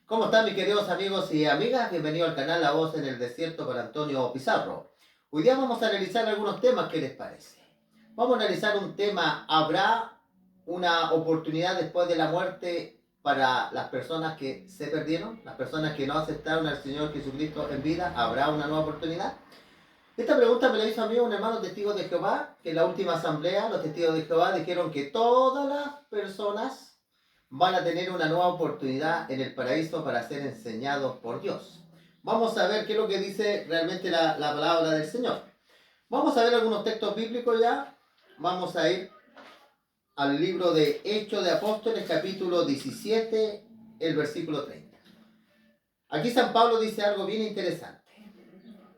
¿Cómo están mis queridos amigos y amigas? Bienvenido al canal La Voz en el Desierto por Antonio Pizarro. Hoy día vamos a analizar algunos temas, ¿qué les parece? Vamos a analizar un tema, ¿habrá una oportunidad después de la muerte para las personas que se perdieron? Las personas que no aceptaron al Señor Jesucristo en vida, ¿habrá una nueva oportunidad? Esta pregunta me la hizo a mí un hermano testigo de Jehová, que en la última asamblea los testigos de Jehová dijeron que todas las personas van a tener una nueva oportunidad en el paraíso para ser enseñados por Dios. Vamos a ver qué es lo que dice realmente la palabra del Señor. Vamos a ver algunos textos bíblicos ya. Vamos a ir al libro de Hechos de Apóstoles, capítulo 17, el versículo 30. Aquí San Pablo dice algo bien interesante.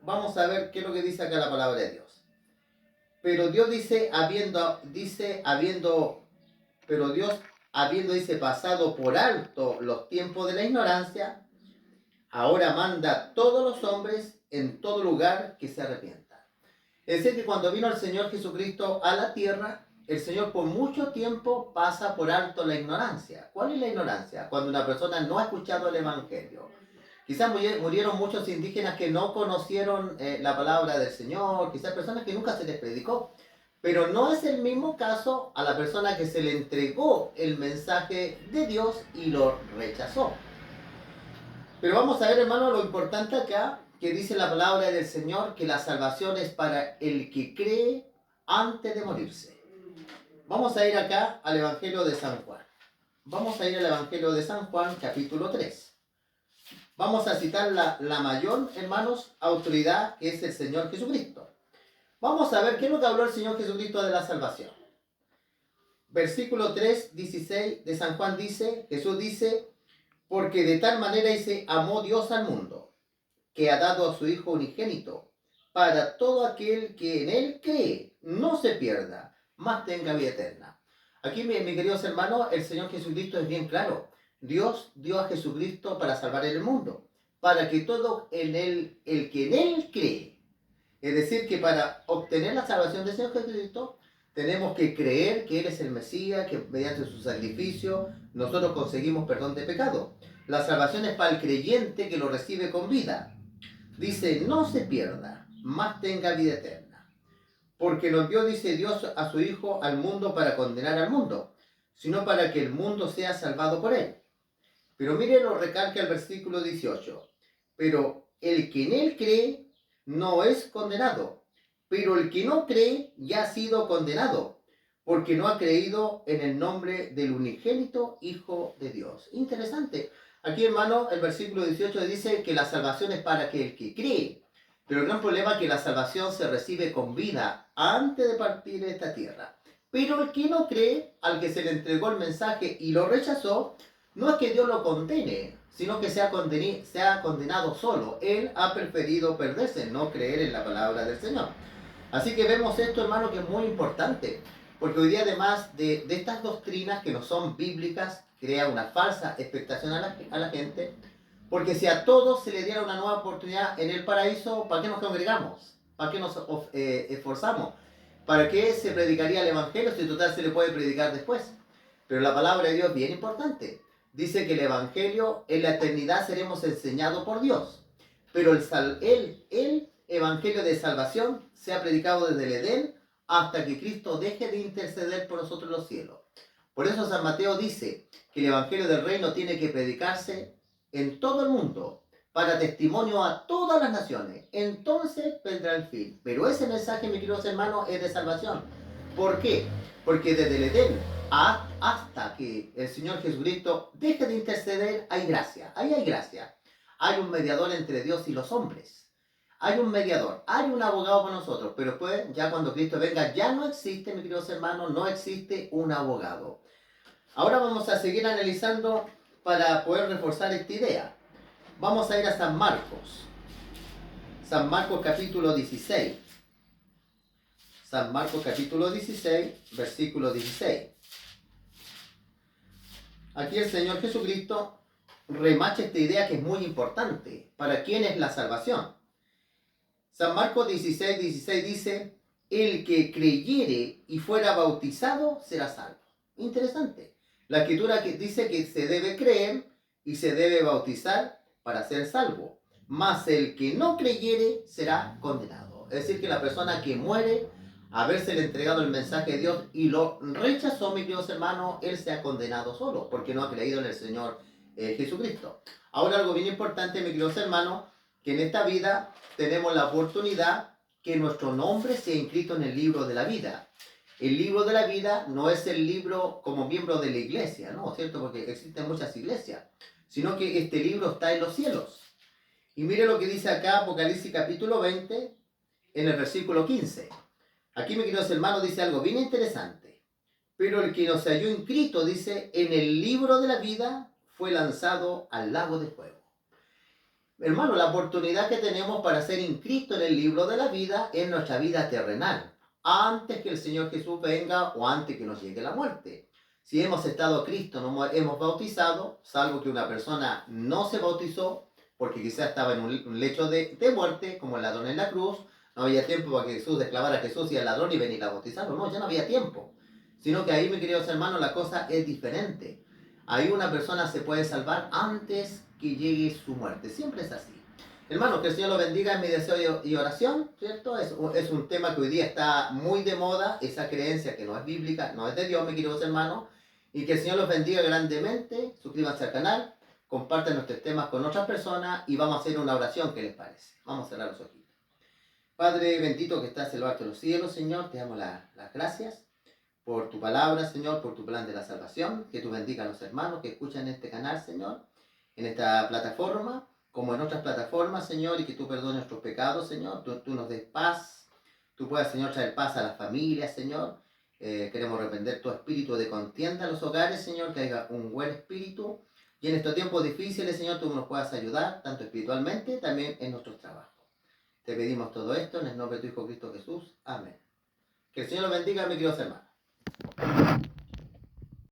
Vamos a ver qué es lo que dice acá la palabra de Dios. Pero Dios pero Dios dice, pasado por alto los tiempos de la ignorancia, ahora manda a todos los hombres en todo lugar que se arrepientan. Es decir, que cuando vino el Señor Jesucristo a la tierra, el Señor por mucho tiempo pasa por alto la ignorancia. ¿Cuál es la ignorancia? Cuando una persona no ha escuchado el Evangelio. Quizás murieron muchos indígenas que no conocieron la palabra del Señor, quizás personas que nunca se les predicó. Pero no es el mismo caso a la persona que se le entregó el mensaje de Dios y lo rechazó. Pero vamos a ver, hermano, lo importante acá, que dice la palabra del Señor, que la salvación es para el que cree antes de morirse. Vamos a ir acá al Evangelio de San Juan. Vamos a ir al Evangelio de San Juan, capítulo 3. Vamos a citar la mayor, hermanos, autoridad, que es el Señor Jesucristo. Vamos a ver qué es lo que habló el Señor Jesucristo de la salvación. Versículo 3, 16 de San Juan dice, Jesús dice, porque de tal manera amó Dios al mundo, que ha dado a su Hijo unigénito, para todo aquel que en Él cree, no se pierda, mas tenga vida eterna. Aquí, mis queridos hermanos, el Señor Jesucristo es bien claro. Dios dio a Jesucristo para salvar el mundo, para que todo en Él, el que en Él cree, es decir, que para obtener la salvación del Señor Jesucristo, tenemos que creer que Él es el Mesías, que mediante su sacrificio nosotros conseguimos perdón de pecado. La salvación es para el creyente que lo recibe con vida. Dice, no se pierda, mas tenga vida eterna. Porque no envió, dice Dios, a su Hijo al mundo para condenar al mundo, sino para que el mundo sea salvado por Él. Pero mire, lo recalca el versículo 18. Pero el que en Él cree no es condenado, pero el que no cree ya ha sido condenado, porque no ha creído en el nombre del unigénito Hijo de Dios. Interesante. Aquí, hermano, el versículo 18 dice que la salvación es para que el que cree. Pero el gran problema es que la salvación se recibe con vida antes de partir de esta tierra. Pero el que no cree, al que se le entregó el mensaje y lo rechazó, no es que Dios lo condene, sino que se ha condenado solo. Él ha preferido perderse, no creer en la palabra del Señor. Así que vemos esto, hermano, que es muy importante, porque hoy día, además de estas doctrinas que no son bíblicas, crea una falsa expectación a la gente, porque si a todos se le diera una nueva oportunidad en el paraíso, ¿para qué nos congregamos? ¿Para qué nos esforzamos? ¿Para qué se predicaría el Evangelio si total se le puede predicar después? Pero la palabra de Dios es bien importante. Dice que el Evangelio en la eternidad seremos enseñados por Dios. Pero el Evangelio de salvación se ha predicado desde el Edén hasta que Cristo deje de interceder por nosotros en los cielos. Por eso San Mateo dice que el Evangelio del Reino tiene que predicarse en todo el mundo, para testimonio a todas las naciones. Entonces vendrá el fin. Pero ese mensaje, mis queridos hermanos, es de salvación. ¿Por qué? Porque desde el Edén hasta que el Señor Jesucristo deje de interceder, hay gracia. Ahí hay gracia. Hay un mediador entre Dios y los hombres. Hay un mediador, hay un abogado para nosotros, pero después, ya cuando Cristo venga, ya no existe, mis queridos hermanos, no existe un abogado. Ahora vamos a seguir analizando para poder reforzar esta idea. Vamos a ir a San Marcos. San Marcos capítulo 16. San Marcos capítulo 16, versículo 16. Aquí el Señor Jesucristo remacha esta idea que es muy importante. ¿Para quién es la salvación? San Marcos 16, 16 dice, el que creyere y fuera bautizado será salvo. Interesante. La escritura que dice que se debe creer y se debe bautizar para ser salvo. Mas el que no creyere será condenado. Es decir, que la persona que muere, habérsele entregado el mensaje de Dios y lo rechazó, mis queridos hermanos, él se ha condenado solo, porque no ha creído en el Señor Jesucristo. Ahora, algo bien importante, mis queridos hermanos, que en esta vida tenemos la oportunidad que nuestro nombre sea inscrito en el libro de la vida. El libro de la vida no es el libro como miembro de la iglesia, ¿no? ¿Cierto? Porque existen muchas iglesias, sino que este libro está en los cielos. Y mire lo que dice acá Apocalipsis capítulo 20, en el versículo 15. Aquí, mis queridos hermanos, dice algo bien interesante. Pero el que no se halló inscrito, dice, en el libro de la vida fue lanzado al lago de fuego. Hermano, la oportunidad que tenemos para ser inscritos en el libro de la vida es nuestra vida terrenal, antes que el Señor Jesús venga o antes que nos llegue la muerte. Si hemos estado Cristo, nos hemos bautizado, salvo que una persona no se bautizó, porque quizás estaba en un lecho de muerte, como el ladrón en la cruz, no había tiempo para que Jesús declarara a Jesús y al ladrón y venir a bautizarlo, no, ya no había tiempo. Sino que ahí, mis queridos hermanos, la cosa es diferente. Ahí una persona se puede salvar antes que llegue su muerte. Siempre es así. Hermano, que el Señor lo bendiga en mi deseo y oración, ¿cierto? Es un tema que hoy día está muy de moda, esa creencia que no es bíblica, no es de Dios, mis queridos hermanos, y que el Señor los bendiga grandemente. Suscríbanse al canal, compartan nuestros temas con otras personas y vamos a hacer una oración, ¿qué les parece? Vamos a cerrar los ojitos. Padre bendito que estás en lo alto de los cielos, Señor, te damos las gracias por tu palabra, Señor, por tu plan de la salvación, que tú bendiga a los hermanos que escuchan este canal, Señor, en esta plataforma, como en otras plataformas, Señor, y que tú perdones nuestros pecados, Señor, tú nos des paz, tú puedas, Señor, traer paz a las familias, Señor. Queremos reprender tu espíritu de contienda en los hogares, Señor, que haya un buen espíritu, y en estos tiempos difíciles, Señor, tú nos puedas ayudar, tanto espiritualmente, también en nuestros trabajos. Te pedimos todo esto en el nombre de tu Hijo Cristo Jesús. Amén. Que el Señor los bendiga, mis queridos hermanos.